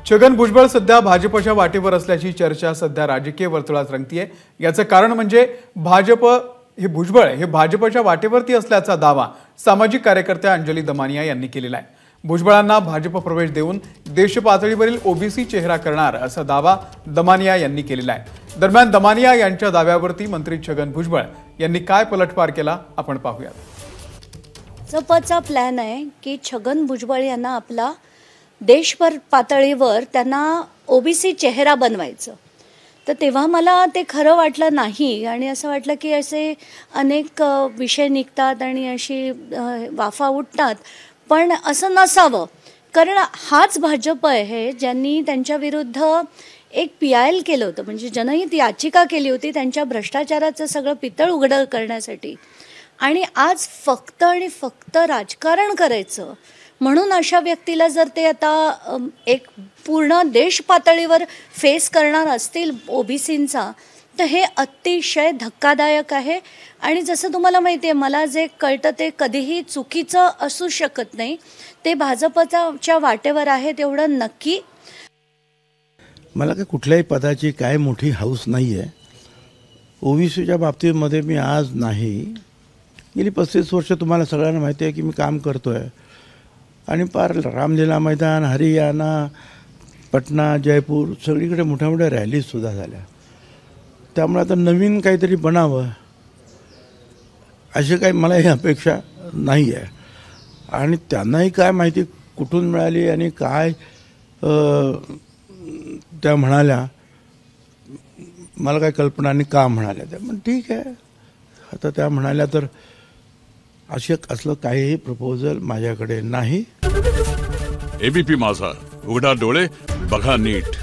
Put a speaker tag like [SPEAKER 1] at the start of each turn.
[SPEAKER 1] छगन भुजबळ सध्या भाजपच्या वाटेवर असल्याची चर्चा सध्या राजकीय वर्तुळात रंगतीये। याचं कारण म्हणजे भुजबळ हे भाजपच्या वाटेवरती असल्याचा दावा सामाजिक कार्यकर्त्या अंजली दमानिया यांनी केलेला आहे। भुजबळांना भाजप प्रवेश देऊन देश पातळीवरील ओबीसी चेहरा करणार असा दावा दमानिया यांनी केलेला आहे। दरम्यान दमानिया यांच्या दाव्यावरती मंत्री छगन भुजबळ यांनी काय पलटवार केला आपण पाहूयात।
[SPEAKER 2] भाजपचा प्लॅन आहे की छगन भुजबळ यांना आपला देशभर पातळीवर त्यांना ओबीसी चेहरा बनवायचं। तर तेव्हा मला ते खरं वाटलं नाही आणि असं वाटलं की असे अनेक विषय निघतात आणि अशी वाफा उठतात, पण असं नसावं। कारण हाच भाजप आहे ज्यांनी त्यांच्या विरुद्ध एक PIL केलं होतं, म्हणजे जनहित याचिका केली होती त्यांच्या भ्रष्टाचाराचं सगळं पितळ उघड करण्यासाठी। आणि आज फक्त आणि फक्त राजकारण करायचं म्हणून अशा व्यक्तीला जर ते आता एक पूर्ण देश पातळीवर फेस करणार असतील ओबीसींचा, तर हे अतिशय धक्कादायक आहे। आणि जसं तुम्हाला माहिती आहे, मला जे कळतं ते कधीही चुकीचं असू शकत नाही। ते भाजपच्या वाटेवर आहे तेवढं नक्की।
[SPEAKER 3] मला काय कुठल्याही पदाची काय मोठी हौस नाही आहे। ओबीसीच्या बाबतीमध्ये मी आज नाही, गेली 35 वर्ष तुम्हाला सगळ्यांना माहिती आहे की मी काम करतोय आणि पार रामलीला मैदान, हरियाणा, पटना, जयपूर सगळीकडे मोठ्या मोठ्या रॅलीजसुद्धा झाल्या। त्यामुळे आता नवीन काहीतरी बनावं अशी काही मला ही अपेक्षा नाही आहे। आणि त्यांनाही काय माहिती कुठून मिळाली आणि काय त्या म्हणाल्या, मला काय कल्पना नाही का म्हणाल्या त्या, पण ठीक आहे। आता त्या म्हणाल्या तर असलं काहीही प्रपोजल माझ्याकडे नाही।
[SPEAKER 4] एबीपी माझा, उघडा डोळे बघा नीट।